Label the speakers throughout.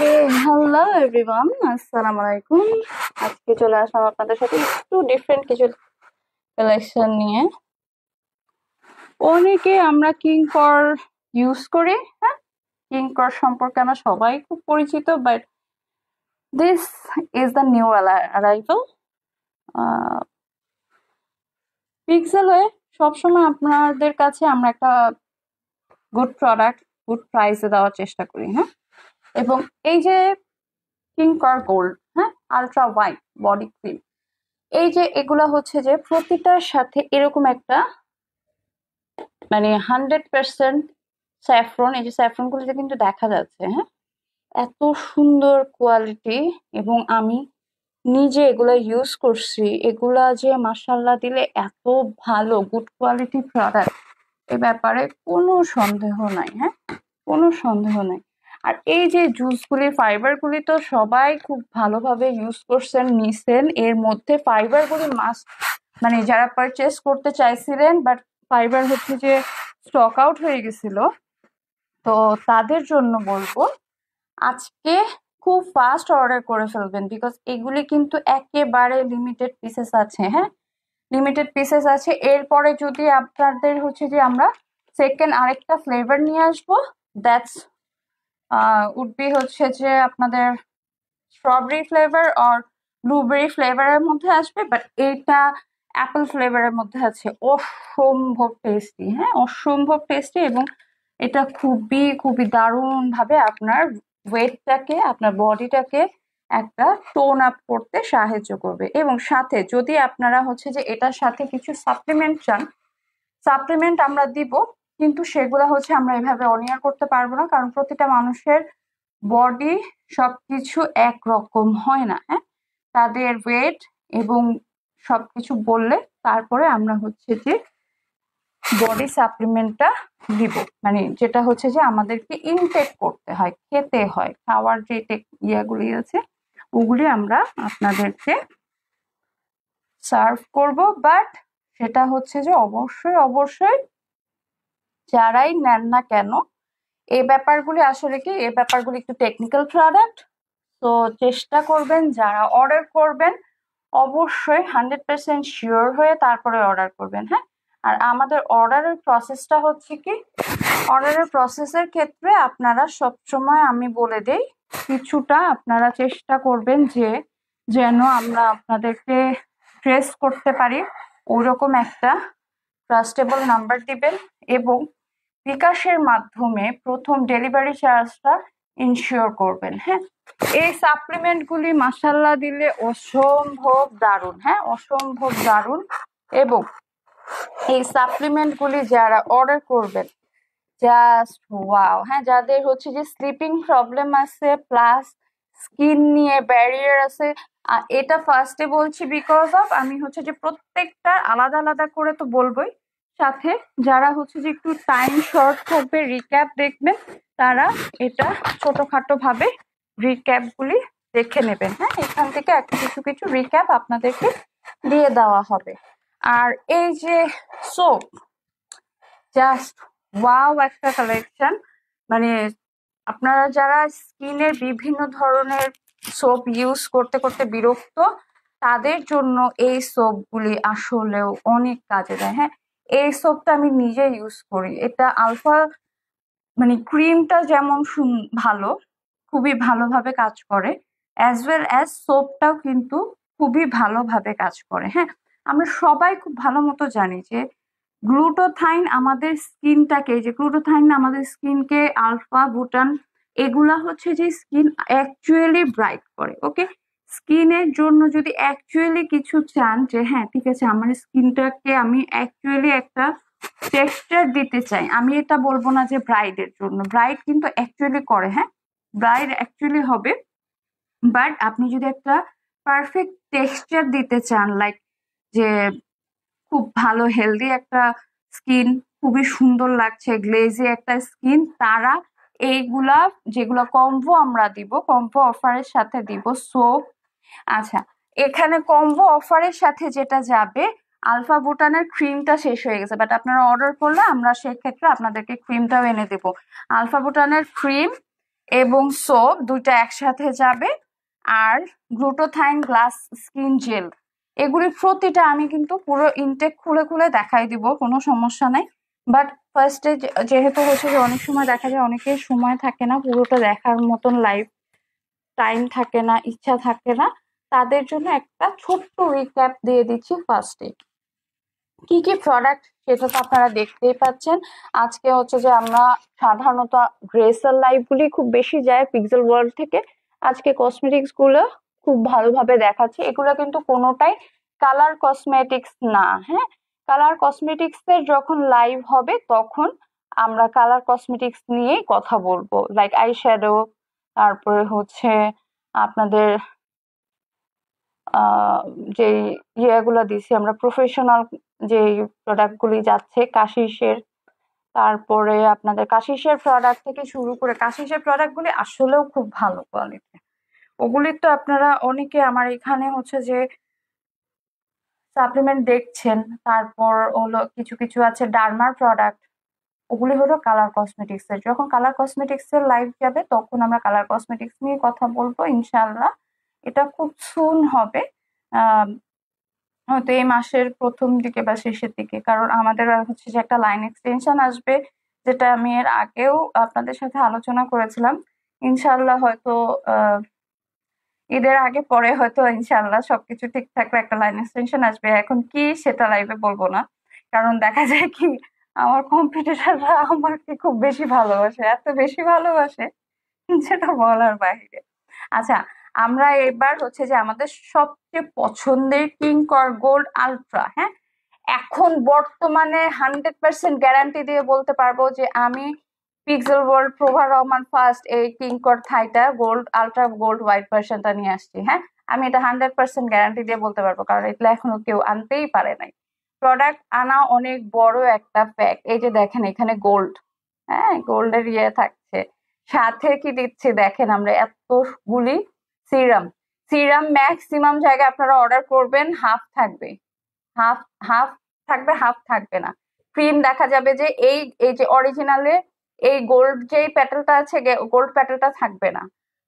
Speaker 1: Hello everyone, আসসালামু আলাইকুম। আজকে চলে আসলাম আপনাদের সাথে একটু ডিফারেন্ট কিছু কালেকশন নিয়ে। অনেকে আমরা কিংকর ইউজ করি, হ্যাঁ, কিংকর সম্পর্কে আমরা সবাই খুব পরিচিত, but this is the new arrival. পিক্সেলে সবসময় আপনাদের কাছে আমরা একটা গুড প্রোডাক্ট গুড প্রাইসে দেওয়ার চেষ্টা করি, হ্যাঁ। এবং এই যে কিংকর গোল্ড, হ্যাঁ, আলট্রা হোয়াইট বডি ক্রিম, এই যে এগুলা হচ্ছে যে প্রতিটার সাথে এরকম একটা মানে 100% স্যাফরন, এই যে স্যাফরন গুলিতে কিন্তু দেখা যাচ্ছে, হ্যাঁ, এত সুন্দর কোয়ালিটি। এবং আমি নিজে এগুলা ইউজ করছি, এগুলা যে মাশাআল্লাহ দিলে এত ভালো গুড কোয়ালিটি প্রোডাক্ট, এ ব্যাপারে কোনো সন্দেহ নাই, হ্যাঁ, কোনো সন্দেহ নাই। আর এই যে জুসগুলি, ফাইবারগুলি তো সবাই খুব ভালোভাবে ইউজ করছেন, নিছেন। এর মধ্যে ফাইবারগুলি মাস্ট, মানে যারা পারচেস করতে চাইছিলেন বাট ফাইবার হচ্ছে যে স্টক আউট হয়ে গেছিল, তো তাদের জন্য বলবো আজকে খুব ফাস্ট অর্ডার করে ফেলবেন, বিকজ এগুলি কিন্তু একেবারে লিমিটেড পিসেস আছে, হ্যাঁ, লিমিটেড পিসেস আছে। এরপরে যদি আপনাদের হচ্ছে যে আমরা সেকেন্ড আরেকটা ফ্লেভার নিয়ে আসবো, দ্যাটস উড বি হচ্ছে যে আপনাদের স্ট্রবেরি ফ্লেভার আর ব্লুবেরি ফ্লেভারের মধ্যে আসবে, বাট এটা অ্যাপেল ফ্লেভারের মধ্যে আছে। অসম্ভব টেস্টি, হ্যাঁ, অসম্ভব টেস্টি। এবং এটা খুবই খুবই দারুণ ভাবে আপনার ওয়েটটাকে, আপনার বডিটাকে একটা টোন আপ করতে সাহায্য করবে। এবং সাথে যদি আপনারা হচ্ছে যে এটার সাথে কিছু সাপ্লিমেন্ট চান, সাপ্লিমেন্ট আমরা দিব, কিন্তু সেগুলো হচ্ছে আমরা এভাবে অনিয়ার করতে পারবো না, কারণ প্রতিটা মানুষের বডি সবকিছু একরকম হয় না, হ্যাঁ, তাদের ওয়েট এবং সবকিছু বললে তারপরে আমরা হচ্ছে যে বডি সাপ্লিমেন্টটা দিব, মানে যেটা হচ্ছে যে আমাদেরকে ইনটেক করতে হয়, খেতে হয়, খাওয়ার যে ইয়াগুলি আছে ওগুলি আমরা আপনাদেরকে সার্ভ করব। বাট সেটা হচ্ছে যে অবশ্যই অবশ্যই যারাই নেন না কেন, এই ব্যাপারগুলি আসলে কি, এই ব্যাপারগুলি একটু টেকনিক্যাল প্রোডাক্ট, তো চেষ্টা করবেন যারা অর্ডার করবেন অবশ্যই 100% শিওর হয়ে তারপরে অর্ডার করবেন, হ্যাঁ। আর আমাদের অর্ডারের প্রসেসটা হচ্ছে কি, অর্ডারের প্রসেসের ক্ষেত্রে আপনারা সবসময় আমি বলে দেই কিছুটা আপনারা চেষ্টা করবেন যে যেন আমরা আপনাদেরকে ট্রেস করতে পারি, ওইরকম একটা ট্রাস্টেবল নাম্বার দিবেন। এবং বিকাশের মাধ্যমে প্রথম ডেলিভারি চার্জটা ইনশিওর করবেন, হ্যাঁ। এই সাপ্লিমেন্টগুলি মাশাআল্লাহ দিলে অসম্ভব দারুণ, হ্যাঁ, অসম্ভব দারুণ। এবং এই সাপ্লিমেন্টগুলি যারা অর্ডার করবেন জাস্ট ওয়াও, হ্যাঁ, যাদের হচ্ছে যে স্লিপিং প্রবলেম আছে প্লাস স্কিন নিয়ে ব্যারিয়ার আছে, এটা ফার্স্টে বলছি বিকজ অফ আমি হচ্ছে যে প্রত্যেকটা আলাদা আলাদা করে তো বলবোই, সাথে যারা হচ্ছে যে একটু টাইম শর্ট থাকবে রিক্যাপ দেখবেন, তারা এটা ছোটখাটো ভাবে রিক্যাপ গুলি দেখে নেবেন, হ্যাঁ, এখান থেকে একটা কিছু কিছু রিক্যাপ আপনাদেরকে দিয়ে দেওয়া হবে। আর এই যে সোপ, জাস্ট ওয়াও একটা কালেকশন, মানে আপনারা যারা স্কিনের বিভিন্ন ধরনের সোপ ইউজ করতে করতে বিরক্ত, তাদের জন্য এই সোপগুলি আসলেও অনেক কাজে দেয়, হ্যাঁ। এই সোপটা আমি নিজে ইউজ করি, এটা আলফা, মানে ক্রিমটা যেমন ভালো, খুবই ভালোভাবে কাজ করে, অ্যাজ ওয়েল অ্যাজ সোপটাও কিন্তু খুবই ভালোভাবে কাজ করে, হ্যাঁ। আমরা সবাই খুব ভালো মতো জানি যে গ্লুটোথাইন আমাদের স্কিনটাকে, যে গ্লুটোথাইন আমাদের স্কিনকে, আলফা বুটান, এগুলা হচ্ছে যে স্কিন অ্যাকচুয়ালি ব্রাইট করে, ওকে। স্কিনের জন্য যদি অ্যাকচুয়ালি কিছু চান যে হ্যাঁ ঠিক আছে আমার স্কিনটাকে আমি অ্যাকচুয়ালি একটা টেক্সচার দিতে চাই, আমি এটা বলবো না যে ব্রাইডের জন্য, ব্রাইড কিন্তু অ্যাকচুয়ালি করে, হ্যাঁ, ব্রাইড অ্যাকচুয়ালি হবে, বাট আপনি যদি একটা পারফেক্ট টেক্সচার দিতে চান, লাইক যে খুব ভালো হেলদি একটা স্কিন, খুবই সুন্দর লাগছে গ্লেজি একটা স্কিন, তারা এইগুলা যেগুলা কম্বো আমরা দিব, কম্বো অফারের সাথে দিব সোপ। আচ্ছা, এখানে কম্বো অফারের সাথে যেটা যাবে, আলফা বুটানের ক্রিমটা শেষ হয়ে গেছে, বাট আপনারা অর্ডার করলে আমরা সেক্ষেত্রে আপনাদেরকে ক্রিমটাও এনে দেবো। আলফা বুটানের ক্রিম এবং সোপ দুইটা একসাথে যাবে, আর গ্লুটোথাইন গ্লাস স্কিন জেল। এগুলির প্রতিটা আমি কিন্তু পুরো ইনটেক খুলে খুলে দেখাই দিব, কোনো সমস্যা নাই। বাট ফার্স্টে যেহেতু হচ্ছে যে অনেক সময় দেখা যায় অনেকের সময় থাকে না পুরোটা দেখার মতন, লাইভ টাইম থাকে না, ইচ্ছা থাকে না, তাদের জন্য একটা ছোট্ট রিক্যাপ দিয়ে দিচ্ছি। ফার্স্টে কি কি প্রোডাক্ট সেটা তো আপনারা দেখতেই পাচ্ছেন। আজকে হচ্ছে যে আমরা সাধারণত ড্রেসের লাইভ গুলি খুব বেশি যায় পিক্সেল ওয়ার্ল্ড থেকে, আজকে কসমেটিক্স গুলো খুব ভালোভাবে দেখাচ্ছে। এগুলো কিন্তু কোনোটাই কালার কসমেটিক্স না, হ্যাঁ। কালার কসমেটিক্স এর যখন লাইভ হবে তখন আমরা কালার কসমেটিক্স নিয়েই কথা বলবো, লাইক আই শ্যাডো, তারপরে হচ্ছে আপনাদের যে ইয়েগুলো দিছি আমরা প্রফেশনাল, যে প্রোডাক্ট গুলি যাচ্ছে কাশিসের, তারপরে আপনাদের কাশিসের প্রোডাক্ট থেকে শুরু করে, কাশিসের প্রোডাক্ট গুলি আসলেও খুব ভালো কোয়ালিটি। ওগুলি তো আপনারা অনেকে আমার এখানে হচ্ছে যে সাপ্লিমেন্ট দেখছেন। তারপর হলো কিছু কিছু আছে ডার্মার প্রোডাক্ট, ওগুলি হলো কালার কসমেটিক্স এর। যখন কালার কসমেটিক্স এর লাইভ যাবে তখন আমরা কালার কসমেটিক্স নিয়ে কথা বলবো ইনশাল্লাহ। এটা খুব সুন হবে, হয়তো এই মাসের প্রথম দিকে বা শেষের দিকে, কারণ আমাদের হচ্ছে যে একটা লাইন এক্সটেনশন আসবে, যেটা আমি এর আগেও আপনাদের সাথে আলোচনা করেছিলাম। ইনশাল্লাহ হয়তো ঈদের আগে পরে হয়তো ইনশাল্লাহ সবকিছু ঠিক থাকলে একটা লাইন এক্সটেনশন আসবে। এখন কি সেটা লাইভে বলবো না, কারণ দেখা যায় কি আমার কম্পিটিটররা আমাকে খুব বেশি ভালোবাসে, এত বেশি ভালোবাসে যেটা বলার বাইরে। আচ্ছা, আমরা এবার হচ্ছে যে আমাদের সবচেয়ে পছন্দের কিংকর গোল্ড আলট্রা, হ্যাঁ, এখন বর্তমানে 100% গ্যারান্টি দিয়ে বলতে পারবো যে আমি পিক্সেল ওয়ার্ল্ড প্রভা রহমান ফার্স্ট এই কিংকর থাইটা গোল্ড আলট্রা গোল্ড হোয়াইট ভার্সনটা নিয়ে আসছি। হ্যাঁ, আমি এটা 100% গ্যারান্টি দিয়ে বলতে পারবো, কারণ এটা এখনো কেউ আনতেই পারে নাই। প্রোডাক্ট আনা অনেক বড় একটা ফ্যাক্ট। এই যে দেখেন এখানে গোল্ড, হ্যাঁ, গোল্ডের ইয়ে থাকছে, সাথে কি দিচ্ছে দেখেন আমরা এতগুলি সিরাম। সিরাম ম্যাক্সিমাম জায়গায় আপনারা অর্ডার করবেন হাফ থাকবে, হাফ হাফ থাকবে, হাফ থাকবে না। ক্রিম দেখা যাবে যে এই এই যে অরিজিনালে এই গোল্ড যে প্যাটেলটা আছে, গোল্ড প্যাটেলটা থাকবে না।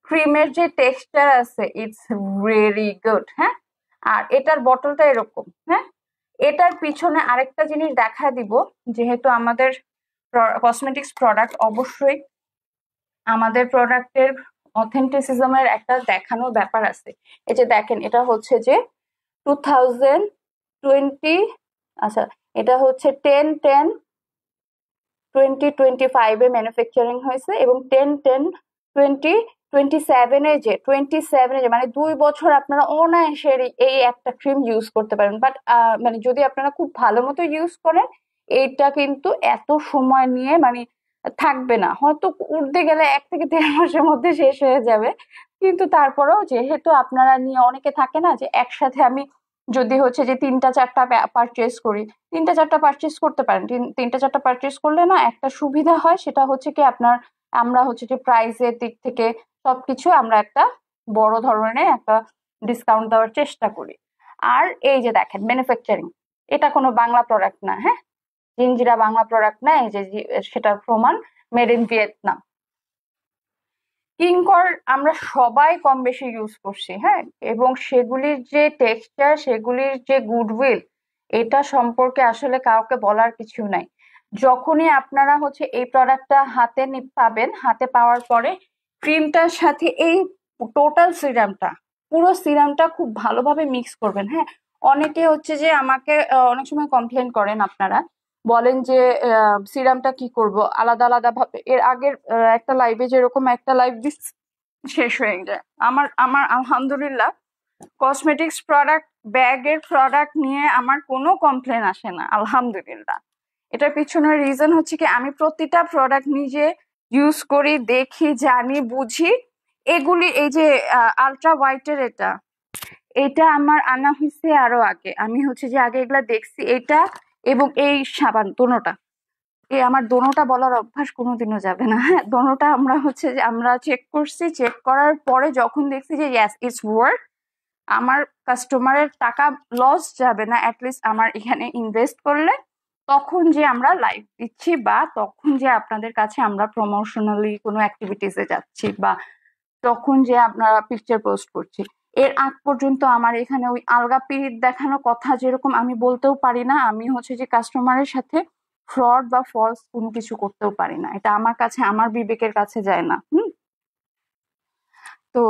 Speaker 1: ক্রিমের যে টেক্সচার আছে ইটস রিয়েলি গুড, হ্যাঁ। আর এটার বটলটা এরকম, হ্যাঁ। এটার পিছনে আরেকটা জিনিস দেখা দিব, যেহেতু আমাদের কসমেটিক্স প্রোডাক্ট, অবশ্যই আমাদের প্রোডাক্টের অথেন্টিসিজমের একটা দেখানোর ব্যাপার আছে। এই যে দেখেন এটা হচ্ছে যে 2020, আচ্ছা এটা হচ্ছে 10/10/2025 এ ম্যানুফ্যাকচারিং হয়েছে, এবং 10/10/2027 যে 27 যে মানে 2 বছর আপনারা অনায়াসে এই একটা ক্রিম ইউজ করতে পারেন। বাট মানে যদি আপনারা খুব ভালো মতো ইউজ করেন, এইটা কিন্তু এত সময় নিয়ে মানে থাকবে না, হয়তো উঠতে গেলে 1 থেকে 1.5 মাসের মধ্যে শেষ হয়ে যাবে। কিন্তু তারপরেও যেহেতু আপনারা নিয়ে অনেকে থাকে না যে একসাথে আমি যদি হচ্ছে যে 3টা 4টা পারচেস করি, 3টা 4টা পারচেস করতে পারেন। 3টা 4টা পারচেস করলে না একটা সুবিধা হয়, সেটা হচ্ছে কি আপনার, আমরা হচ্ছে যে প্রাইসের দিক থেকে সবকিছু আমরা একটা বড় ধরনের একটা ডিসকাউন্ট দেওয়ার চেষ্টা করি। আর এই যে দেখেন ম্যানুফ্যাকচারিং, এটা কোনো বাংলা প্রোডাক্ট না, হ্যাঁ, জিঞ্জিরা বাংলা প্রোডাক্ট না, এই যে সেটার প্রমাণ মেড ইন ভিয়েতনাম। কিংকর আমরা সবাই কম বেশি ইউজ করছি, হ্যাঁ, এবং সেগুলির যে টেক্সচার, সেগুলির যে গুডউইল, এটা সম্পর্কে আসলে কাউকে বলার কিছু নাই। যখনই আপনারা হচ্ছে এই প্রোডাক্টটা হাতে পাবেন, হাতে পাওয়ার পরে ক্রিমটার সাথে এই টোটাল সিরামটা, পুরো সিরামটা খুব ভালোভাবে মিক্স করবেন। হ্যাঁ, অনেকে হচ্ছে যে আমাকে অনেক সময় কমপ্লেন করেন, আপনারা বলেন যে সিরামটা কি করব আলাদা আলাদা ভাবে। এর আগের একটা লাইভে যেরকম একটা লাইভ শেষ হয়ে যায়। আমার আমার আলহামদুলিল্লাহ কসমেটিক্স প্রোডাক্ট, ব্যাগের প্রোডাক্ট নিয়ে আমার কোনো কমপ্লেন আসে না আলহামদুলিল্লাহ। এটার পিছনের রিজন হচ্ছে কি আমি প্রতিটা প্রোডাক্ট নিজে ইউজ করি, দেখি, জানি, বুঝি। এগুলি এই যে আলট্রা হোয়াইটের এটা আমার আনা হয়েছে আরো আগে, আমি হচ্ছে যে আগে এগুলা দেখছি। এটা এবং এই সাবান দোনোটা, আমার দোনোটা বলার অভ্যাস কোনোদিনও যাবে না, হ্যাঁ। দোনোটা আমরা হচ্ছে যে আমরা চেক করছি, চেক করার পরে যখন দেখছি যে ইয়েস ইটস ওয়ার্থ, আমার কাস্টমারের টাকা লস যাবে না, অ্যাটলিস্ট আমার এখানে ইনভেস্ট করলে, তখন যে আমরা লাইভ দিচ্ছি বা তখন যে আপনাদের কাছে আমরা প্রমোশনালি কোনো অ্যাক্টিভিটিসে যাচ্ছি বা তখন যে আপনারা পিকচার পোস্ট করছি, এর আগ পর্যন্ত আমার এখানে ওই আলগা পিরিত দেখানো কথা যেরকম আমি বলতেও পারি না, আমি হচ্ছে যে কাস্টমারের সাথে ফ্রড বা ফলস কোনো কিছু করতেও পারি না। এটা আমার কাছে, আমার বিবেকের কাছে যায় না। তো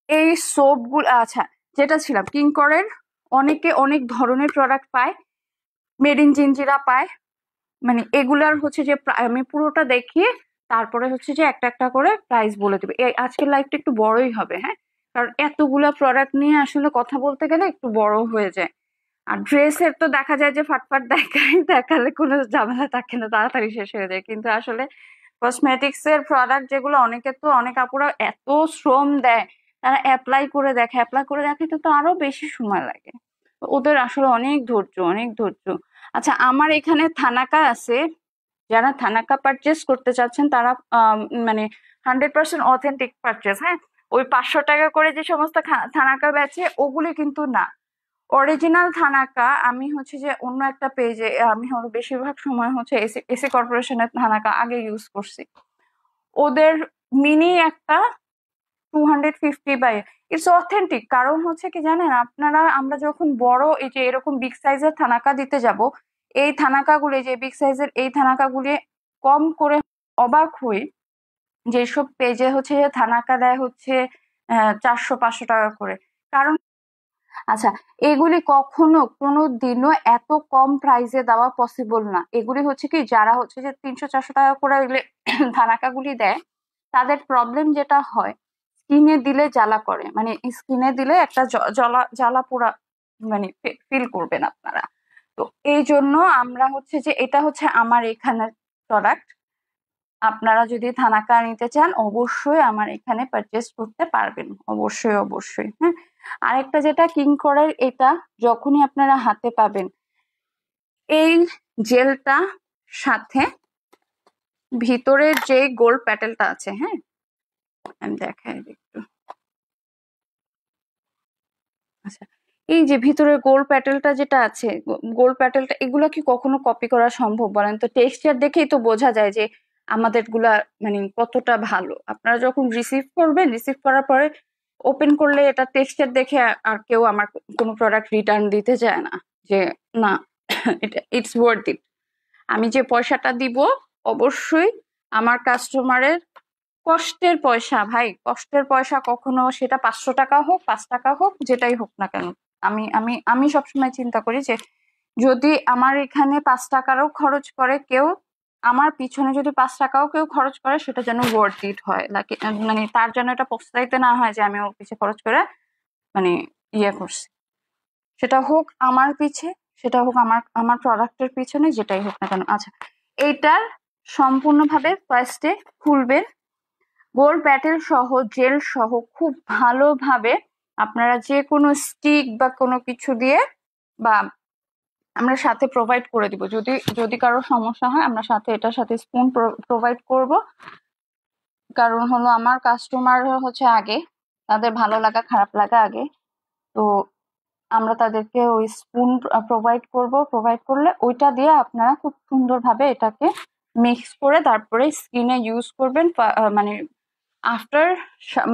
Speaker 1: এই সোপগুলো, আচ্ছা যেটা ছিলাম, কিংকরের অনেকে অনেক ধরনের প্রোডাক্ট পায়, মেড ইন জিঞ্জিরা পায়, মানে এগুলার হচ্ছে যে আমি পুরোটা দেখিয়ে তারপরে হচ্ছে যে একটা একটা করে প্রাইস বলে দেবে। এই আজকের লাইভটা একটু বড়ই হবে, হ্যাঁ, কারণ এতগুলা প্রোডাক্ট নিয়ে আসলে কথা বলতে গেলে একটু বড় হয়ে যায়। আর ড্রেসের তো দেখা যায় যে ফাটফাট দেখালে কোনো ঝামেলা থাকে না, তাড়াতাড়ি শেষ হয়ে যায়, কিন্তু আসলে কসমেটিক্স এর প্রোডাক্ট যেগুলো অনেকে তো, অনেক আপুরা এত শ্রম দেয়, তারা অ্যাপ্লাই করে দেখে, অ্যাপ্লাই করে দেখাতে তো আরো বেশি সময় লাগে। ওদের আসলে অনেক ধৈর্য, অনেক ধৈর্য। আচ্ছা, আমার এখানে থানাকা আছে, যারা থানাকা পারচেস করতে চাচ্ছেন তারা মানে 100% অথেন্টিক পারচেস, হ্যাঁ, ওই 500 টাকা করে যে সমস্ত থানাকা বেচে ওগুলি কিন্তু না, অরিজিনাল থানাকা। আমি হচ্ছে যে অন্য একটা পেজে, আমি হলো বেশিরভাগ সময় হচ্ছে এসি এসি কর্পোরেশনের থানাকা আগে ইউজ করছি। ওদের মিনি একটা 250 বাই, ইটস অথেন্টিক। কারণ হচ্ছে কি জানেন আপনারা, আমরা যখন বড় এই যে এরকম বিগ সাইজের থানাকা দিতে যাব, এই থানাকাগুলি, যে বিগ সাইজের এই থানাকাগুলি কম করে অবাক হই যেসব পেজে হচ্ছে যে থানাকা দেয় হচ্ছে 400-500 টাকা করে। কারণ আচ্ছা, এগুলি কখনো কোনো দিনও এত কম প্রাইসে দেওয়া পসিবল না। এগুলি হচ্ছে কি, যারা হচ্ছে যে 300-400 টাকা করে এগুলি থানাকাগুলি দেয়, তাদের প্রবলেম যেটা হয়, স্কিনে দিলে জ্বালা করে, মানে স্কিনে দিলে একটা জ্বালা জ্বালা পোড়া মানে ফিল করবেন আপনারা। তো এই জন্য আমরা হচ্ছে যে, এটা হচ্ছে আমার এখানের প্রোডাক্ট। আপনারা যদি থানাকা নিতে চান অবশ্যই আমার এখানে পারচেস করতে পারবেন, অবশ্যই অবশ্যই, হ্যাঁ। আরেকটা যেটা কিংকরের, এটা যখনই আপনারা হাতে পাবেন, এই জেলটা সাথে ভিতরের যে গোল্ড প্যাটেলটা আছে, হ্যাঁ, আমি দেখাই একটু। আচ্ছা, এই যে ভিতরে গোল্ড প্যাটেলটা যেটা আছে, গোল্ড প্যাটেলটা, এগুলো কি কখনো কপি করা সম্ভব বলেন তো? টেক্সচার দেখেই তো বোঝা যায় যে আমাদের গুলা মানে কতটা ভালো। আপনারা যখন রিসিভ করবেন, রিসিভ করার পরে ওপেন করলে এটা টেক্সচার দেখে আর কেউ আমার কোনো প্রোডাক্ট রিটার্ন দিতে চায় না, যে না এটা ইটস ওয়ার্থ ইট। আমি যে পয়সাটা দিব অবশ্যই আমার কাস্টমারের কষ্টের পয়সা, ভাই কষ্টের পয়সা, কখনো সেটা 500 টাকা হোক, 5 টাকা হোক, যেটাই হোক না কেন। আমি আমি আমি সবসময় চিন্তা করি যে যদি আমার এখানে 5 টাকারও খরচ করে কেউ, আমার পিছনে যদি 5 টাকাও কেউ খরচ করে, সেটা যেন ওয়ার্থ ইট হয়, মানে তার জন্য এটা পস্তাইতে না হয় যে আমি ওর পিছে খরচ করে মানে ইয়ে করছি। সেটা হোক আমার পিছে, সেটা হোক আমার আমার প্রোডাক্টের পিছনে, যেটাই হোক না কেন। আচ্ছা, এইটার সম্পূর্ণভাবে ফার্স্টে খুলবেন, গোল্ড প্যাটেল সহ জেল সহ খুব ভালোভাবে আপনারা যে কোনো স্টিক বা কোনো কিছু দিয়ে, বা আমরা সাথে প্রোভাইড করে দিব, যদি যদি কারো সমস্যা হয় আমরা সাথে এটার সাথে স্পুন প্রোভাইড করব। কারণ হলো আমার কাস্টমার হচ্ছে আগে, তাদের ভালো লাগা খারাপ লাগা আগে, তো আমরা তাদেরকে ওই স্পুন প্রোভাইড করব। প্রোভাইড করলে ওইটা দিয়ে আপনারা খুব সুন্দরভাবে এটাকে মিক্স করে তারপরে স্কিনে ইউজ করবেন, মানে আফটার,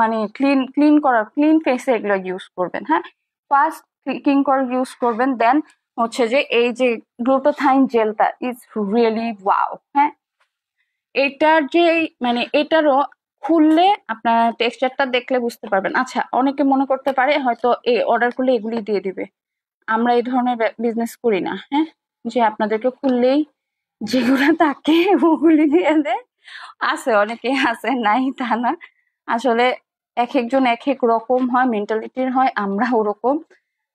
Speaker 1: মানে ক্লিন ক্লিন করার, ক্লিন ফেসে এগুলো ইউজ করবেন, হ্যাঁ। ফার্স্ট কিংকর ইউজ করবেন, দেন হচ্ছে যে এই যে গ্লুটাথাইন জেলটা ইজ রিয়েলি ওয়াও, হ্যাঁ। এটার যে মানে এটারও খুললে আপনার টেক্সচারটা দেখলে বুঝতে পারবেন। আচ্ছা, অনেকে মনে করতে পারে হয়তো এই অর্ডার করলে এগুলি দিয়ে দিবে, আমরা এই ধরনের বিজনেস করি না, হ্যাঁ, যে আপনাদেরকে খুললেই যেগুলো থাকে ওগুলি দিয়ে দেয়। আছে, অনেকে আছে, নাই তা না, আসলে এক একজন এক এক রকম হয়, মেন্টালিটির হয়, আমরা ওরকম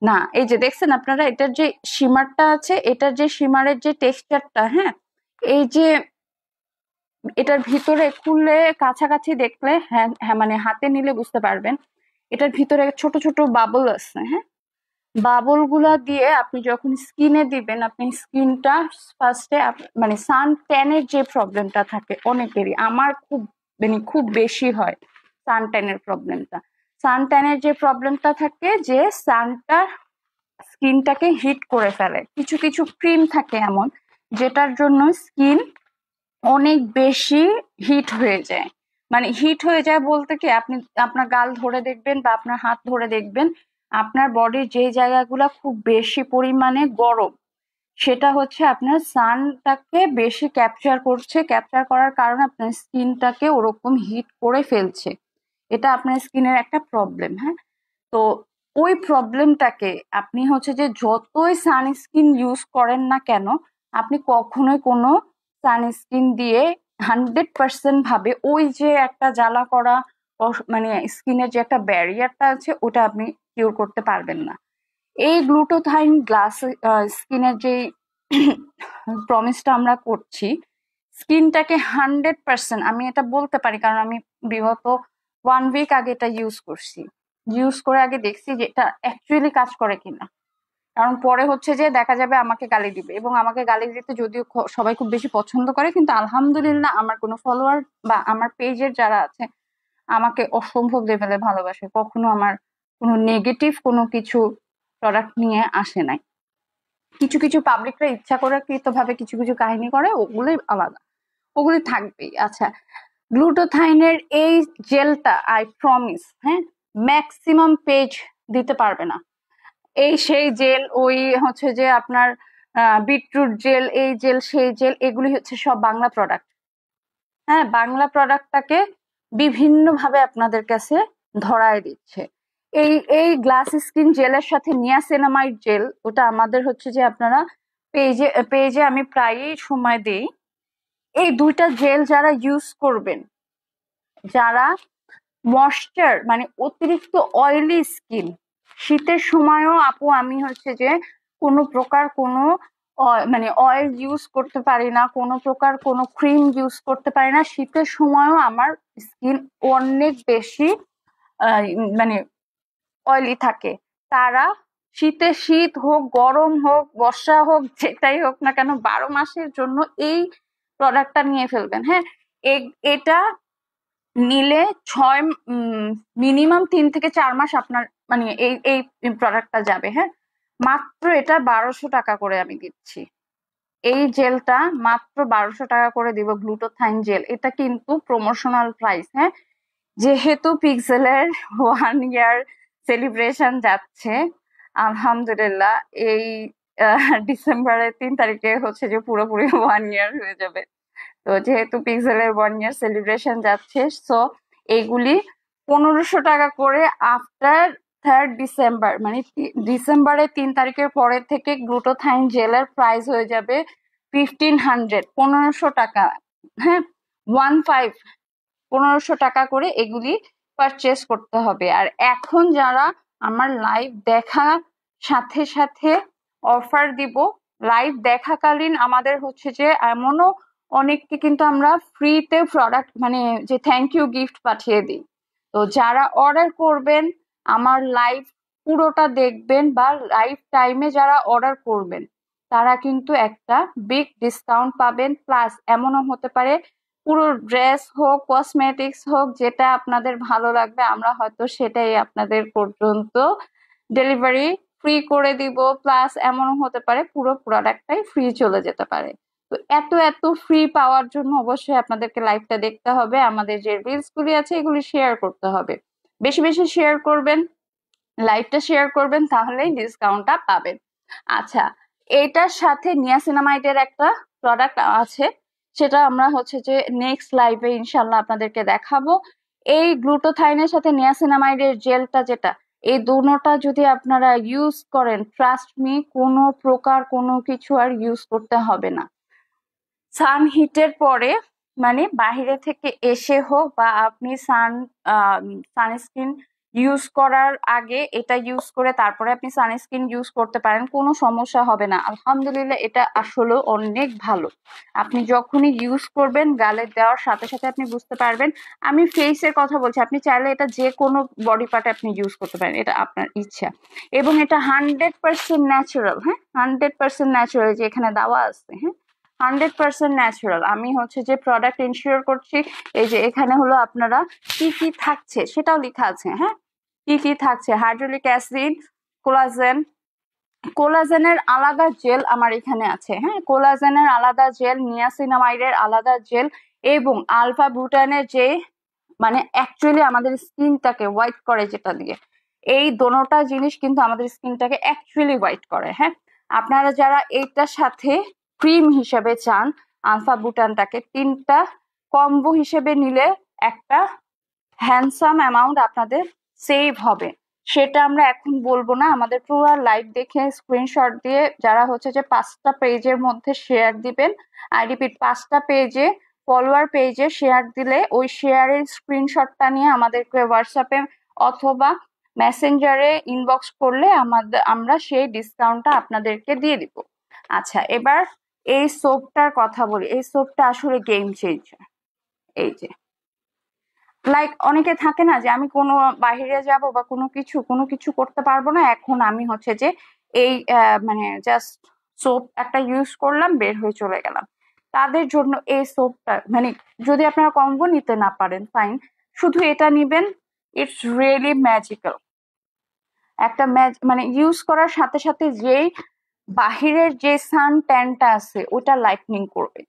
Speaker 1: না। এই যে দেখছেন আপনারা, এটার যে শিমারটা আছে, এটার যে শিমারের যে টেক্সচারটা, হ্যাঁ, এই যে এটার ভিতরে খুললে কাছাকাছি দেখলে, হ্যাঁ হ্যাঁ, মানে হাতে নিলে বুঝতে পারবেন এটার ভিতরে ছোট ছোট বাবল আছে, হ্যাঁ। বাবল গুলা দিয়ে আপনি যখন স্কিনে দিবেন, আপনি স্কিনটা ফার্স্টে, মানে সান ট্যানের যে প্রবলেমটা থাকে অনেকেরই, আমার খুব মানে খুব বেশি হয় সান ট্যানের প্রবলেমটা। সান ট্যানের যে প্রবলেমটা থাকে, যে সানটা স্কিনটাকে হিট করে ফেলে, কিছু কিছু ক্রিম থাকে এমন যেটার জন্য স্কিন অনেক বেশি হিট হয়ে যায়। মানে হিট হয়ে যায় বলতে কি, আপনি আপনার গাল ধরে দেখবেন বা আপনার হাত ধরে দেখবেন, আপনার বডির যে জায়গাগুলো খুব বেশি পরিমাণে গরম, সেটা হচ্ছে আপনার সানটাকে বেশি ক্যাপচার করছে। ক্যাপচার করার কারণে আপনার স্কিনটাকে ওরকম হিট করে ফেলছে। এটা আপনার স্কিনের একটা প্রবলেম। হ্যাঁ, তো ওই প্রবলেমটাকে আপনি হচ্ছে যে যতই সানস্ক্রিন ইউজ করেন না কেন, আপনি কখনোই কোনো সানস্ক্রিন দিয়ে 100% ভাবে ওই যে একটা জ্বালা করা মানে স্কিনের যে একটা ব্যারিয়ারটা আছে ওটা আপনি কিউর করতে পারবেন না। এই গ্লুটোথাইন গ্লাস স্কিনের যে প্রমিসটা আমরা করছি, স্কিনটাকে 100%, আমি এটা বলতে পারি কারণ আমি বিগত 1 উইক আগে এটা ইউজ করছি। ইউজ করে আগে দেখছি যে এটা অ্যাকচুয়ালি কাজ করে কিনা। কারণ পরে হচ্ছে যে দেখা যাবে আমাকে গালি দিবে, এবং আমাকে গালি দিতে যদিও সবাই খুব বেশি পছন্দ করে, কিন্তু আলহামদুলিল্লাহ আমার কোনো ফলোয়ার বা আমার পেজের যারা আছে আমাকে অসম্ভব লেভেলে ভালোবাসে। কখনো আমার কোনো নেগেটিভ কোনো কিছু প্রোডাক্ট নিয়ে আসে নাই। কিছু কিছু পাবলিকরা ইচ্ছা করে কৃতভাবে কিছু কিছু কাহিনী করে, ওগুলোই আলাদা, ওগুলি থাকবেই। আচ্ছা, গ্লুটোথাইনের এই জেলটা আই প্রমিস, হ্যাঁ, ম্যাক্সিমাম পেজ দিতে পারবে না। এই সেই জেল, ওই হচ্ছে যে আপনার বিটরুট জেল, এই জেল সেই জেল, এগুলি হচ্ছে সব বাংলা প্রোডাক্ট। হ্যাঁ, বাংলা প্রোডাক্টটাকে বিভিন্ন ভাবে আপনাদের কাছে ধরায় দিচ্ছে। এই গ্লাস স্কিন জেলের সাথে নিয়াসিনামাইড জেল, ওটা আমাদের হচ্ছে যে আপনারা পেজে পেজে আমি প্রায়ই সময় দিই। এই দুইটা জেল যারা ইউজ করবেন, যারা ময়েশ্চার মানে অতিরিক্ত অয়েলি স্কিন, শীতের সময়ও আপু আমি হচ্ছে যে কোনো প্রকার কোনো মানে অয়েল ইউজ করতে পারি না, কোনো প্রকার কোনো ক্রিম ইউজ করতে পারি না। শীতের সময়ও আমার স্কিন অনেক বেশি মানে অয়েলি থাকে। তারা শীতে শীত হোক, গরম হোক, বর্ষা হোক, যেটাই হোক না কেন 12 মাসের জন্য এই প্রোডাক্টটা নিয়ে ফেলবেন। হ্যাঁ, এটা নিলে মিনিমাম 3 থেকে 4 মাস আপনার মানে এই এই প্রোডাক্টটা যাবে। হ্যাঁ, মাত্র এটা 1200 টাকা করে আমি দিচ্ছি। এই জেলটা মাত্র 1200 টাকা করে দিব, গ্লুটোথাইন জেল। এটা কিন্তু প্রমোশনাল প্রাইস। হ্যাঁ, যেহেতু পিক্সেলের 1 ইয়ার সেলিব্রেশন যাচ্ছে, আলহামদুলিল্লাহ এই ডিসেম্বরের 3 তারিখে হচ্ছে যে পুরোপুরি 1 ইয়ার হয়ে যাবে। তো যেহেতু পিক্সেলের 1 ইয়ার সেলিব্রেশন যাচ্ছে, সো এইগুলি 1500 টাকা করে আফটার 3rd ডিসেম্বর, মানে ডিসেম্বরের 3 তারিখের পরে থেকে গ্লুটোথাইন জেলের প্রাইস হয়ে যাবে 1500, 1500 টাকা। হ্যাঁ, 15, 1500 টাকা করে এগুলি পারচেস করতে হবে। আর এখন যারা আমার লাইভ দেখা সাথে সাথে অফার দিব, লাইভ দেখাকালীন আমাদের হচ্ছে যে এমনও অনেককে কিন্তু আমরা ফ্রিতে প্রোডাক্ট মানে যে থ্যাংক ইউ গিফট পাঠিয়ে দিই। তো যারা অর্ডার করবেন, আমার লাইভ পুরোটা দেখবেন বা লাইভ টাইমে যারা অর্ডার করবেন, তারা কিন্তু একটা বিগ ডিসকাউন্ট পাবেন। প্লাস এমনও হতে পারে পুরো ড্রেস হোক, কসমেটিক্স হোক, যেটা আপনাদের ভালো লাগবে আমরা হয়তো সেটাই আপনাদের পর্যন্ত ডেলিভারি ফ্রি করে দিব। প্লাস এমনও হতে পারে পুরো প্রোডাক্টটাই ফ্রি চলে যেতে পারে। তো এত এত ফ্রি পাওয়ার জন্য অবশ্যই আপনাদেরকে লাইভটা দেখতে হবে, আমাদের যে রিলস গুলি আছে এগুলি শেয়ার করতে হবে। বেশি বেশি শেয়ার করবেন, লাইভটা শেয়ার করবেন, তাহলেই ডিসকাউন্টটা পাবেন। আচ্ছা, এটার সাথে নিয়াসিনামাইডের একটা প্রোডাক্ট আছে, সেটা আমরা হচ্ছে যে নেক্সট লাইভে ইনশাল্লাহ আপনাদেরকে দেখাবো। এই গ্লুটোথাইনের সাথে নিয়াসিনামাইডের জেলটা যেটা, এই দুটোটা যদি আপনারা ইউজ করেন, ট্রাস্ট মি, কোনো প্রকার কোনো কিছু আর ইউজ করতে হবে না। সান হিটের পরে মানে বাহিরে থেকে এসে হোক বা আপনি সানস্ক্রিন ইউজ করার আগে এটা ইউজ করে তারপরে আপনি সানস্ক্রিন ইউজ করতে পারেন, কোনো সমস্যা হবে না। আলহামদুলিল্লাহ এটা আসলে অনেক ভালো। আপনি যখনই ইউজ করবেন, গালে দেওয়ার সাথে সাথে আপনি বুঝতে পারবেন। আমি ফেসের কথা বলছি, আপনি চাইলে এটা যে কোনো বডি পার্টে আপনি ইউজ করতে পারেন, এটা আপনার ইচ্ছা। এবং এটা 100% ন্যাচারাল। হ্যাঁ, 100% ন্যাচারাল, যে এখানে দেওয়া আছে। হ্যাঁ, 100% ন্যাচারাল। আমি হচ্ছে যে প্রোডাক্ট ইনশিওর করছি। এই যে এখানে হলো আপনারা কি কি থাকছে সেটাও লেখা আছে। হ্যাঁ, কি কি থাকছে: হাইড্রোলিক অ্যাসিড, কোলাজেন, কোলাজেনের আলাদা জেল আমার এখানে আছে, হ্যাঁ, কোলাজেনের আলাদা জেল, নিয়াসিনামাইডের আলাদা জেল, এবং আলফা বুটানের যে মানে অ্যাকচুয়ালি আমাদের স্কিনটাকে হোয়াইট করে যেটা দিয়ে, এই দোনোটা জিনিস কিন্তু আমাদের স্কিনটাকে অ্যাকচুয়ালি হোয়াইট করে। হ্যাঁ, আপনারা যারা এইটার সাথে ক্রিম হিসেবে চান আলফা বুটানটাকে, তিনটা কম্বো হিসেবে নিলে একটা হ্যান্ডসাম অ্যামাউন্ট আপনাদের সেভ হবে। সেটা আমরা এখন বলবো না, আমাদের পুরো লাইভ দেখে স্ক্রিনশট দিয়ে যারা হচ্ছে যে 5টা পেজের মধ্যে শেয়ার দিবেন, আই রিপিট 5টা পেজে ফলোয়ার পেজে শেয়ার দিলে ওই শেয়ারের স্ক্রিনশটটা নিয়ে আমাদেরকে হোয়াটসঅ্যাপে অথবা মেসেঞ্জারে ইনবক্স করলে আমরা সেই ডিসকাউন্টটা আপনাদেরকে দিয়ে দিব। আচ্ছা, এবার এই সোপটার কথা বলি। এই সোপটা আসলে গেম চেঞ্জার। এই যে লাইক অনেকে থাকে না যে আমি কোনো বাইরে যাব বা কোনো কিছু করতে পারবো না, এখন আমি হচ্ছে যে এই মানে জাস্ট সোপ একটা ইউজ করলাম, বের হয়ে চলে গেলাম। তাদের জন্য এই সোপটা মানে যদি আপনারা কম্বো নিতে না পারেন ফাইন, শুধু এটা নিবেন, ইটস রিয়েলি ম্যাজিক্যাল। একটা মানে ইউজ করার সাথে সাথে যেই বাহিরের যে সান ট্যানটা আছে ওটা লাইটনিং করবে।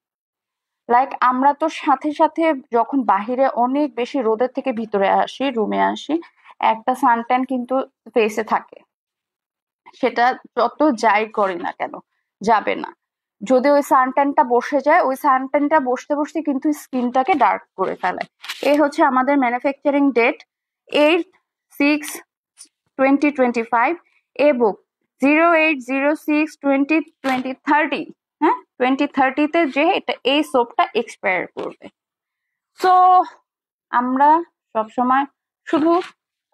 Speaker 1: লাইক আমরা তো সাথে সাথে যখন বাহিরে অনেক বেশি রোদের থেকে ভিতরে আসি, রুমে আসি, একটা সানট্যান কিন্তু ফেসে থাকে, সেটা যত যাই করি না কেন যাবে না। যদি ওই সানট্যানটা বসে যায়, ওই সানট্যানটা বসতে বসতে কিন্তু স্কিনটাকে ডার্ক করে ফেলে। এই হচ্ছে আমাদের ম্যানুফ্যাকচারিং ডেট 8/6/2025 এবং 08/06/2030। হ্যাঁ, 2030-তে যে এটা এই সোপটা এক্সপায়ার করবে। তো আমরা সবসময় শুধু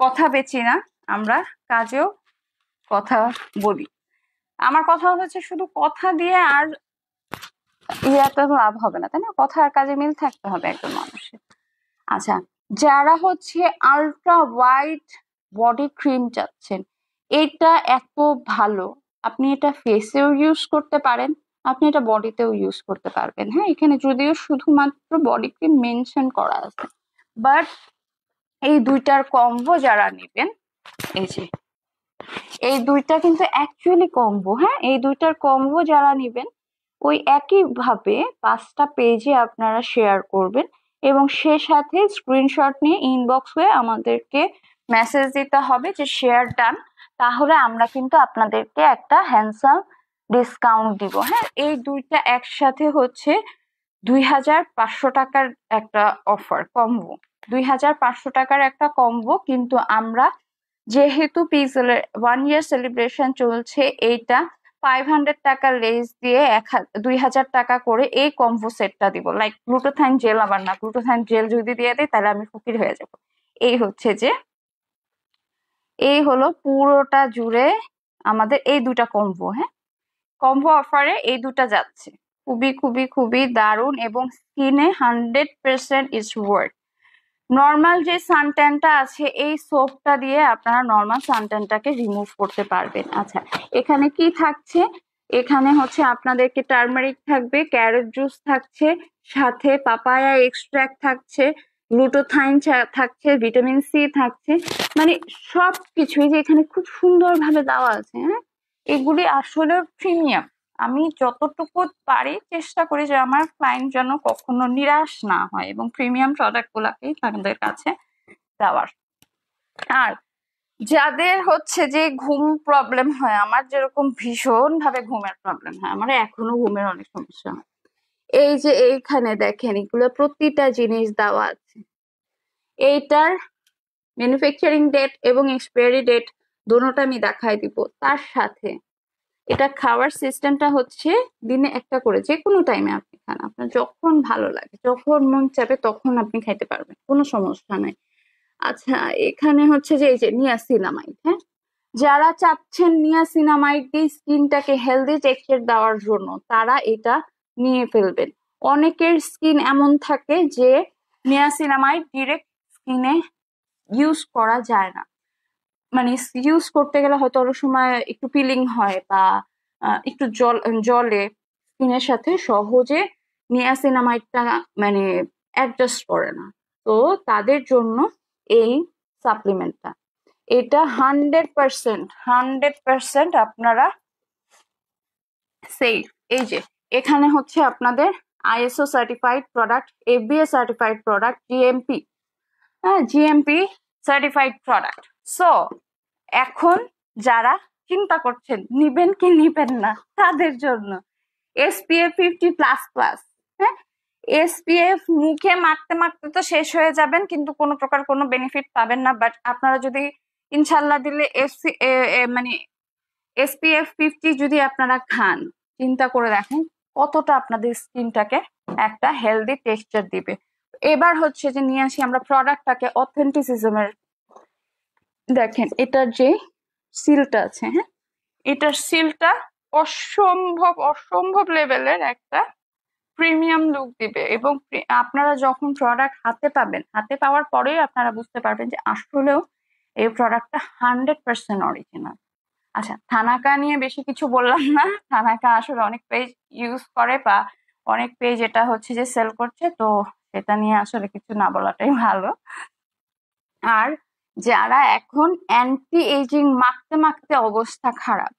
Speaker 1: কথা বেচি না, আমরা কাজেও কথা বলি। আমার কথা হচ্ছে শুধু কথা দিয়ে আর তো লাভ হবে না, তাই না? কথা আর কাজে মিল থাকতে হবে একজন মানুষের। আচ্ছা, যারা হচ্ছে আলট্রা হোয়াইট বডি ক্রিম চাচ্ছেন, এটা এত ভালো, আপনি এটা ফেসেও ইউজ করতে পারেন, আপনি এটা বডিতেও ইউজ করতে পারবেন। হ্যাঁ, এখানে যদিও শুধুমাত্র বডি ক্রিম মেনশন করা আছে, বাট এই দুইটার কম্বো যারা নেবেন, এই যে এই দুইটা কিন্তু অ্যাকচুয়ালি কম্বো। হ্যাঁ, এই দুইটার কম্বো যারা নেবেন ওই একই ভাবে 5টা পেজে আপনারা শেয়ার করবেন এবং সে সাথে স্ক্রিনশট নিয়ে ইনবক্সে আমাদেরকে মেসেজ দিতে হবে যে শেয়ার ডান, তাহলে আমরা কিন্তু আপনাদেরকে একটা হ্যান্ডসাম ডিসকাউন্ট দিব। হ্যাঁ, এই দুইটা একসাথে হচ্ছে 2500 টাকার একটা অফার কম্বো, 2500 টাকার একটা কম্বো। কিন্তু আমরা যেহেতু পিক্সেলের 1 ইয়ার সেলিব্রেশন চলছে, এইটা 500 টাকা লেস দিয়ে 2000 টাকা করে এই কম্বো সেটটা দিব। লাইক গ্লুটাথাইন জেল, আবার না, গ্লুটাথাইন জেল যদি দিয়ে দিই তাহলে আমি ফকির হয়ে যাব। এই হচ্ছে যে এই হলো পুরোটা জুড়ে আমাদের এই দুটা কম্বো। হ্যাঁ, কম্বো অফারে এই দুটা যাচ্ছে, খুবই খুবই খুবই দারুণ এবং স্কিনে 100% ইজ ওয়ার্ক। নর্মাল যে সানট্যানটা আছে এই সোপটা দিয়ে আপনারা নর্মাল সানট্যানটাকে রিমুভ করতে পারবেন। আচ্ছা, এখানে কি থাকছে? এখানে হচ্ছে আপনাদেরকে টার্মারিক থাকবে, ক্যারট জুস থাকছে, সাথে পাপায়া এক্সট্রাক্ট থাকছে, গ্লুটোথাইন থাকছে, ভিটামিন সি থাকছে, মানে সব কিছুই যে এখানে খুব সুন্দরভাবে দেওয়া আছে। হ্যাঁ, এগুলি আসলে প্রিমিয়াম। আমি যতটুকু পারি চেষ্টা করি যে আমার ক্লায়েন্ট যেন কখনো নিরাশ না হয় এবং প্রিমিয়াম প্রোডাক্ট গুলাকেই তাদের কাছে দেওয়ার। আর যাদের হচ্ছে যে ঘুম প্রবলেম হয়, আমার যেরকম ভীষণ ভাবে ঘুমের প্রবলেম হয়, আমার এখনো ঘুমের অনেক সমস্যা হয়। এই যে এইখানে দেখেন এগুলো প্রতিটা জিনিস দেওয়া আছে, এইটার ম্যানুফ্যাকচারিং ডেট এবং এক্সপায়ারি ডেট দুটোটা আমি দেখাই দিব। তার সাথে এটা খাওয়ার সিস্টেমটা হচ্ছে দিনে একটা করে যে কোনো টাইমে আপনি খান, আপনার যখন ভালো লাগে, যখন মন চাবে তখন আপনি খাইতে পারবেন, কোনো সমস্যা নাই। আচ্ছা, এখানে হচ্ছে যে এই যে নিয়াসিনামাইড। হ্যাঁ, যারা চাচ্ছেন নিয়াসিনামাইড দিয়ে স্কিনটাকে হেলদি টেক্সচার দেওয়ার জন্য তারা এটা নিয়ে ফেলবেন। অনেকের স্কিন এমন থাকে যে নিয়াসিনামাইড ডিরেক্ট স্কিনে ইউজ করা যায় না, মানে ইউজ করতে গেলে হয়তো অনেক সময় একটু পিলিং হয় বা একটু জলে স্কিনের সাথে সহজে নিয়াসিনামাইডটা মানে অ্যাডজাস্ট করে না। তো তাদের জন্য এই সাপ্লিমেন্টটা, এটা 100% আপনারা সেফ। এই যে এখানে হচ্ছে আপনাদের ISO certified product, FBA certified product, GMP, হ্যাঁ জিএমপি সার্টিফাইড প্রোডাক্ট। সো এখন যারা চিন্তা করছেন নিবেন কি নিবেন না তাদের জন্য এসপিএফ 50++, হ্যাঁ এসপিএফ মুখে মাখতে মাখতে তো শেষ হয়ে যাবেন কিন্তু কোনো প্রকার কোনো বেনিফিট পাবেন না। বাট আপনারা যদি ইনশাল্লাহ দিলে মানে এসপিএফ 50 যদি আপনারা খান, চিন্তা করে দেখেন কতটা আপনাদের স্কিনটাকে একটা হেলদি টেক্সচার দিবে। এবার হচ্ছে যে নিয়ে আসি আমরা প্রোডাক্টটাকে অথেন্টিসিজমের। দেখেন এটার যে সিলটা আছে, হ্যাঁ এটার সিলটা অসম্ভব অসম্ভব লেভেলের একটা প্রিমিয়াম লুক দিবে। এবং আপনারা যখন প্রোডাক্ট হাতে পাবেন, হাতে পাওয়ার পরেই আপনারা বুঝতে পারবেন যে আসলেও এই প্রোডাক্টটা 100% অরিজিনাল। আচ্ছা, থানাকা নিয়ে বেশি কিছু বললাম না। থানাকা আসলে অনেক পেজ ইউজ করে বা অনেক পেজ এটা হচ্ছে যে সেল করছে, তো সেটা নিয়ে আসলে কিছু না বলাটাই ভালো। আর যারা এখন অ্যান্টি এজিং মাখতে মাখতে অবস্থা খারাপ,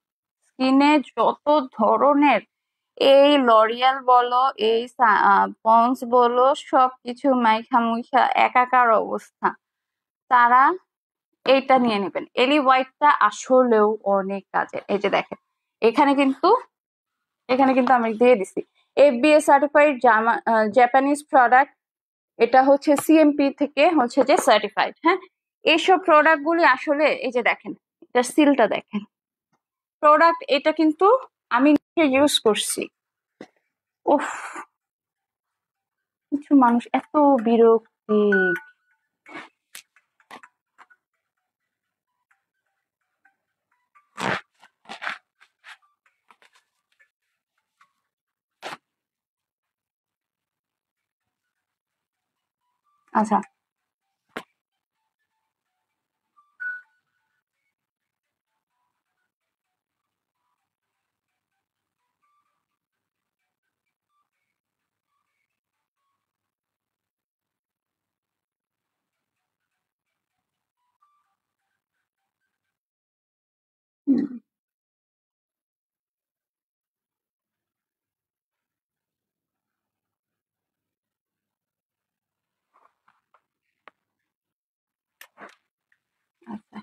Speaker 1: স্কিনে যত ধরনের এই লরিয়াল বলো এই পন্স বলো সবকিছু মাইখা মুইখা একাকার অবস্থা, তারা এইটা নিয়ে নেবেন। এলি হোয়াইটটা আসলেও অনেক কাজের। এই যে দেখেন এখানে কিন্তু আমি দিয়ে দিছি এফবিএ সার্টিফাইড জাপানিজ প্রোডাক্ট। এটা হচ্ছে সিএমপি থেকে হচ্ছে যে সার্টিফাইড। হ্যাঁ এইসব প্রোডাক্ট গুলি আসলে এই যে দেখেন এটা সিলটা দেখেন, প্রোডাক্ট এটা কিন্তু আমি নিজে ইউজ করছি। উফ, কিছু মানুষ এত বিরক্তি। আচ্ছা হুম, আচ্ছা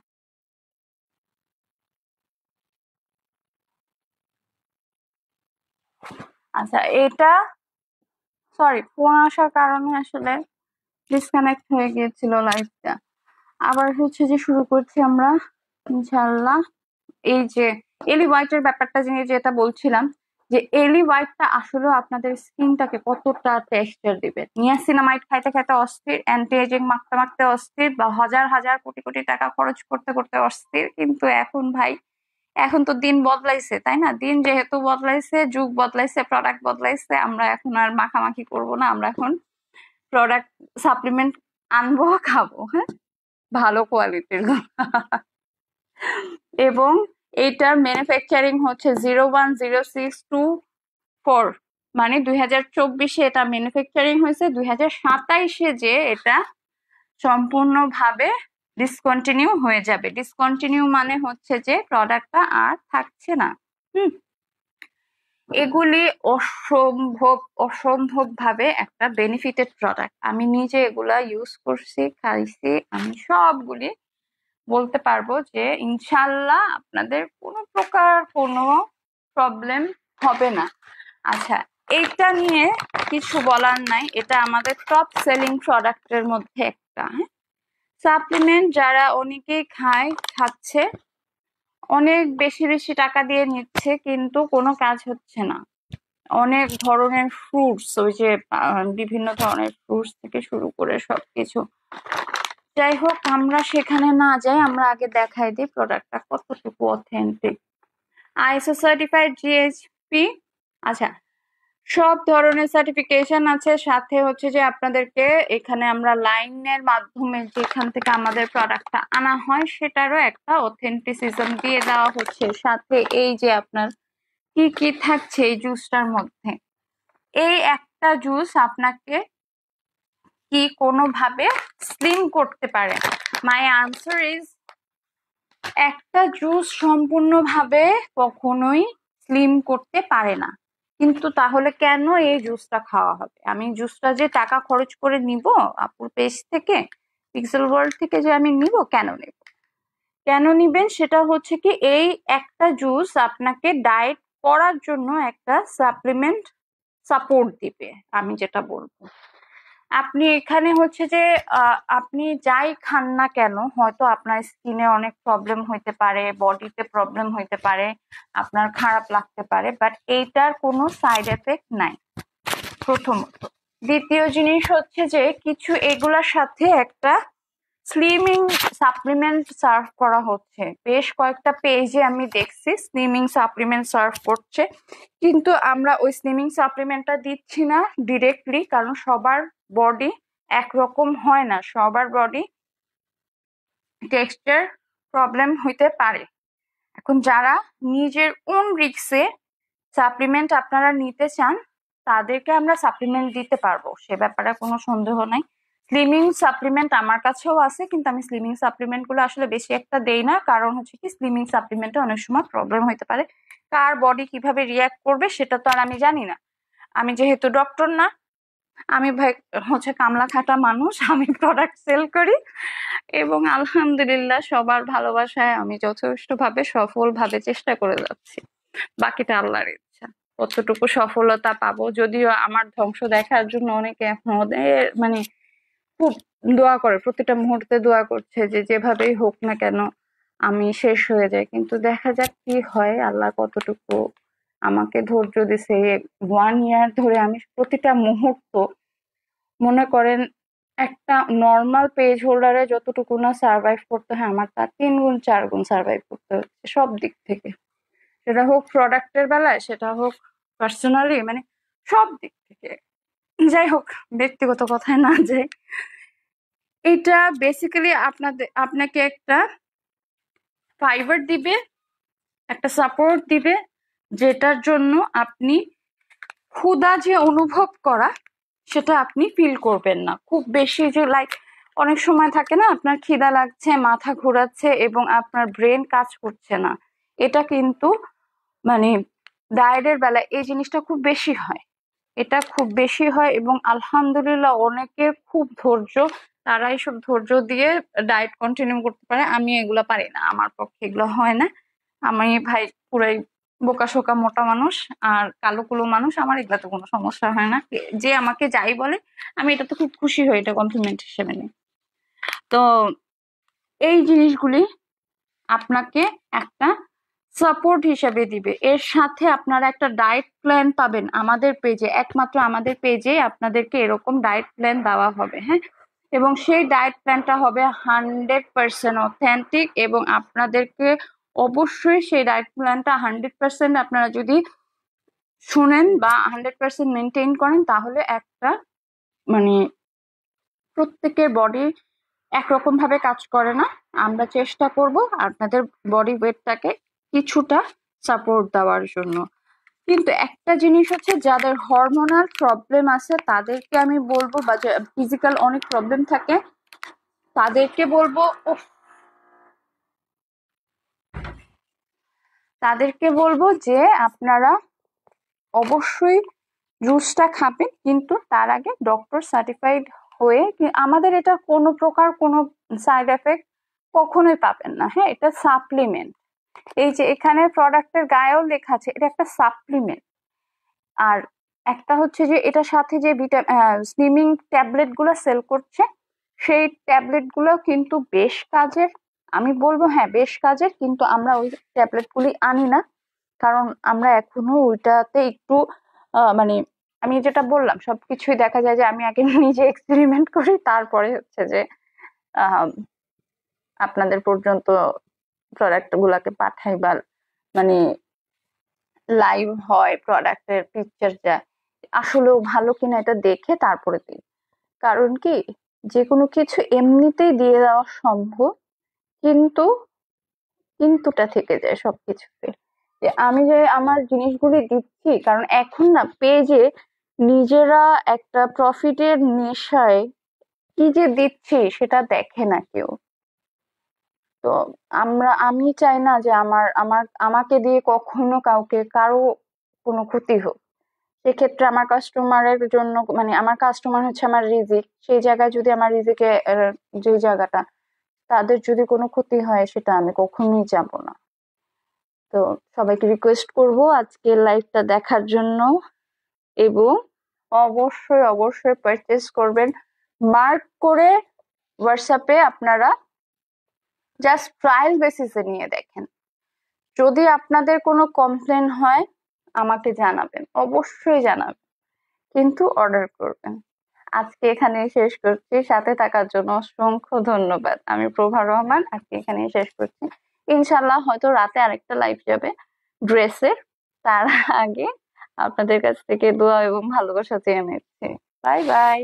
Speaker 1: আচ্ছা এটা সরি ফোন আসার কারণে আসলে ডিসকানেক্ট হয়ে গিয়েছিল লাইভটা। আবার হচ্ছে যে শুরু করছি আমরা ইনশাল্লাহ। এই যে এলি হোয়াইটের ব্যাপারটা নিয়ে যেটা বলছিলাম, যে এলি হোয়াইটটা আসলে আপনাদের স্কিনটাকে কতটা টেক্সচার দিবে। নিয়াসিনামাইড খাইতে খাইতে অস্থির, অ্যান্টি এজিং মাখতে মাখতে অস্থির, বা হাজার হাজার কোটি কোটি টাকা খরচ করতে করতে অস্থির। কিন্তু এখন ভাই, এখন তো দিন বদলাইছে তাই না? দিন যেহেতু বদলাইছে, যুগ বদলাইছে, প্রোডাক্ট বদলাইছে, আমরা এখন আর মাখামাখি করব না। আমরা এখন প্রোডাক্ট সাপ্লিমেন্ট আনবো, খাবো, হ্যাঁ ভালো কোয়ালিটির। এবং এটার ম্যানুফ্যাকচারিং হচ্ছে 010624, মানে 2024-এ এটা ম্যানুফ্যাকচারিং হয়েছে, 2027-এ যে এটা সম্পূর্ণভাবে ডিসকন্টিনিউ হয়ে যাবে। ডিসকন্টিনিউ মানে হচ্ছে যে প্রোডাক্টটা আর থাকছে না। হুম, এগুলি অসম্ভব অসম্ভব ভাবে একটা বেনিফিটেড প্রোডাক্ট। আমি নিজে এগুলা ইউজ করছি, খাইছি, আমি সবগুলি বলতে পারবো যে ইনশাল্লাহ আপনাদের কোনো প্রকার কোনো প্রবলেম হবে না। আচ্ছা, এইটা নিয়ে কিছু বলার নাই, এটা আমাদের টপ সেলিং প্রোডাক্টের মধ্যে একটা। হ্যাঁ, সাপ্লিমেন্ট যারা অনেকেই খাচ্ছে, অনেক বেশি বেশি টাকা দিয়ে নিচ্ছে, কিন্তু কোনো কাজ হচ্ছে না। অনেক ধরনের ফ্রুটস, ওই যে বিভিন্ন ধরনের ফ্রুটস থেকে শুরু করে সবকিছু, যাই হোক আমরা সেখানে না যাই, আমরা আগে দেখাই দিই প্রোডাক্টটা কতটুকু অথেন্টিক। ISO certified GSP. আচ্ছা, সব ধরনের সার্টিফিকেশন আছে, সাথে হচ্ছে যে আপনাদেরকে এখানে আমরা লাইনের মাধ্যমে যেখান থেকে আমাদের প্রোডাক্টটা আনা হয় সেটারও একটা অথেন্টিসিজম দিয়ে দেওয়া হচ্ছে। সাথে এই যে আপনার কি কি থাকছে এই জুসটার মধ্যে, এই একটা জুস আপনাকে কি কোনোভাবে স্লিম করতে পারে? মাই আনসার ইজ একটা জুস সম্পূর্ণভাবে কখনোই স্লিম করতে পারে না। কিন্তু তাহলে কেন এই জুসটা খাওয়া হবে? আমি জুসটা যে টাকা খরচ করে নিব আপুর পেজ থেকে, পিক্সেল ওয়ার্ল্ড থেকে, যে আমি নিব, কেন নেব? কেন নিবেন? সেটা হচ্ছে কি, এই একটা জুস আপনাকে ডায়েট করার জন্য একটা সাপ্লিমেন্ট সাপোর্ট দিবে। আমি যেটা বলবো, আপনি এখানে হচ্ছে যে আপনি যাই খান না কেন, হয়তো আপনার স্কিনে অনেক প্রবলেম হইতে পারে, বডিতে প্রবলেম হইতে পারে, আপনার খারাপ লাগতে পারে, বাট এইটার কোনো সাইড এফেক্ট নাই, প্রথমত। দ্বিতীয় জিনিস হচ্ছে যে কিছু এগুলার সাথে একটা স্লিমিং সাপ্লিমেন্ট সার্ভ করা হচ্ছে। বেশ কয়েকটা পেজে আমি দেখছি স্লিমিং সাপ্লিমেন্ট সার্ভ করছে, কিন্তু আমরা ওই স্লিমিং সাপ্লিমেন্টটা দিচ্ছি না ডিরেক্টলি, কারণ সবার বডি একরকম হয় না, সবার বডি টেক্সচার প্রবলেম হইতে পারে। এখন যারা নিজের ওন রিক্সে সাপ্লিমেন্ট আপনারা নিতে চান, তাদেরকে আমরা সাপ্লিমেন্ট দিতে পারবো, সে ব্যাপারে কোনো সন্দেহ নাই। স্লিমিং সাপ্লিমেন্ট আমার কাছেও আছে, কিন্তু আমি স্লিমিং সাপ্লিমেন্ট গুলো আসলে বেশি একটা দেই না, কারণ হচ্ছে কি, স্লিমিং সাপ্লিমেন্টে অনেক সময় প্রবলেম হইতে পারে। কার বডি কিভাবে রিয়াক্ট করবে সেটা তো আর আমি জানি না, আমি যেহেতু ডক্টর না, আমি ভাই হচ্ছে কামলা খাটা মানুষ, আমি প্রোডাক্ট সেল করি এবং আলহামদুলিল্লাহ সবার ভালোবাসায় আমি যথেষ্টভাবে সফলভাবে চেষ্টা করে যাচ্ছি। বাকিটা আল্লাহর ইচ্ছা, কতটুকু সফলতা পাবো। যদিও আমার ধ্বংস দেখার জন্য অনেকে এখন ওদের মানে খুব দোয়া করে, প্রতিটা মুহূর্তে দোয়া করছে যে যেভাবেই হোক না কেন আমি শেষ হয়ে যাই, কিন্তু দেখা যাক কি হয়, আল্লাহ কতটুকু আমাকে ধৈর্য দিছে। 1 ইয়ার ধরে আমি প্রতিটা মুহূর্ত, মনে করেন একটা নর্মাল পেজ হোল্ডারে যতটুকু না সার্ভাইভ করতে হয়, আমার তার 3 গুণ 4 গুণ সার্ভাইভ করতে হচ্ছে সব দিক থেকে, সেটা হোক প্রোডাক্টের বেলায়, সেটা হোক পার্সোনালি, মানে সব দিক থেকে। যাই হোক, ব্যক্তিগত কথায় না যাই, এটা বেসিক্যালি আপনাকে একটা ফাইবার দিবে, একটা সাপোর্ট দিবে, যেটার জন্য আপনি ক্ষুধা যে অনুভব করা, সেটা আপনি ফিল করবেন না খুব বেশি। যে লাইক অনেক সময় থাকে না, আপনার খিদা লাগছে, মাথা ঘোরাচ্ছে এবং আপনার ব্রেন কাজ করছে না, এটা কিন্তু মানে ডায়েটের বেলায় এই জিনিসটা খুব বেশি হয়, এটা খুব বেশি হয়। এবং আলহামদুলিল্লাহ অনেকের খুব ধৈর্য, তারা এইসব ধৈর্য দিয়ে ডায়েট কন্টিনিউ করতে পারে। আমি এগুলো পারি না, আমার পক্ষে এগুলো হয় না। আমি ভাই পুরাই বোকা শোকা মোটা মানুষ আর কালো কুলো মানুষ, আমার এগুলাতে কোনো সমস্যা হয় না। যে আমাকে যাই বলে আমি এটাতে খুব খুশি হই, এটা কমপ্লিমেন্ট হিসেবে নিই। তো এই জিনিসগুলি আপনাকে একটা সাপোর্ট হিসেবে দিবে। এর সাথে আপনারা একটা ডায়েট প্ল্যান পাবেন আমাদের পেজে, একমাত্র আমাদের পেজে আপনাদেরকে এরকম ডায়েট প্ল্যান দেওয়া হবে, হ্যাঁ। এবং সেই ডায়েট প্ল্যানটা হবে 100% অথেন্টিক, এবং আপনাদেরকে অবশ্যই সেই ডায়েট প্ল্যানটা 100% আপনারা যদি শুনেন বা 100% মেনটেন করেন, তাহলে একটা মানে প্রত্যেকের বডি একরকম ভাবে কাজ করে না। আমরা চেষ্টা করব আপনাদের বডি ওয়েটটাকে কিছুটা সাপোর্ট দেওয়ার জন্য। কিন্তু একটা জিনিস হচ্ছে, যাদের হরমোনাল প্রবলেম আছে তাদেরকে আমি বলবো, বা ফিজিক্যাল অনেক প্রবলেম থাকে তাদেরকে বলবো, যে আপনারা অবশ্যই জুসটা খাবেন, কিন্তু তার আগে ডক্টর সার্টিফাইড হয়ে। আমাদের এটা কোনো প্রকার কোনো সাইড এফেক্ট কখনোই পাবেন না, হ্যাঁ। এটা সাপ্লিমেন্ট, এই যে এখানে প্রোডাক্টের গায়েও লেখা আছে এটা একটা সাপ্লিমেন্ট। আর একটা হচ্ছে যে এটার সাথে যে স্লিমিং ট্যাবলেট গুলো সেল করছে, সেই ট্যাবলেট গুলো কিন্তু বেশ কাজের, আমি বলবো হ্যাঁ বেশ কাজের, কিন্তু আমরা ওই ট্যাবলেট গুলি আনি না, কারণ আমরা এখনো ওইটাতে একটু মানে আমি যেটা বললাম সবকিছুই দেখা যায় যে আমি আগে নিজে এক্সপেরিমেন্ট করি, তারপরে হচ্ছে যে আপনাদের পর্যন্ত প্রোডাক্ট গুলাকে পাঠাই, বা মানে লাইভ হয় প্রোডাক্টের পিকচার যা আসলেও ভালো কিনা এটা দেখে তারপরে দিই। কারণ কি, যে কোনো কিছু এমনিতেই দিয়ে দেওয়া সম্ভব, কিন্তু কিন্তুটা থেকে যায় সবকিছুতে। যে আমি যে আমার জিনিসগুলি দিচ্ছি, কারণ এখন না পেজে নিজেরা একটা প্রফিটের নেশায় কি যে দিচ্ছি সেটা দেখে না কেউ। তো তো আমি চাই না যে আমাকে দিয়ে কখনো কারো কোনো ক্ষতি হোক। সেক্ষেত্রে আমার কাস্টমারের জন্য, মানে আমার কাস্টমার হচ্ছে আমার রিজিক, সেই জায়গায় যদি আমার রিজিকে যে জায়গাটা, তাদের যদি কোনো ক্ষতি হয় সেটা আমি কখনোই যাব না। তো সবাইকে রিকোয়েস্ট করব আজকে লাইভটা দেখার জন্য, এবং অবশ্যই অবশ্যই পারচেজ করবেন। মার্ক করে হোয়াটসঅ্যাপে আপনারা জাস্ট ট্রায়াল বেসিসে নিয়ে দেখেন। যদি আপনাদের কোনো কমপ্লেন হয় আমাকে জানাবেন, অবশ্যই জানাবেন, কিন্তু অর্ডার করবেন। আজকে এখানে শেষ করছি, সাথে থাকার জন্য অসংখ্য ধন্যবাদ। আমি প্রভা রহমান, আজকে এখানে শেষ করছি। ইনশাল্লাহ হয়তো রাতে আরেকটা লাইভ যাবে ড্রেসের। তার আগে আপনাদের কাছ থেকে দোয়া এবং ভালোবাসা চেয়ে নিচ্ছি। Bye bye.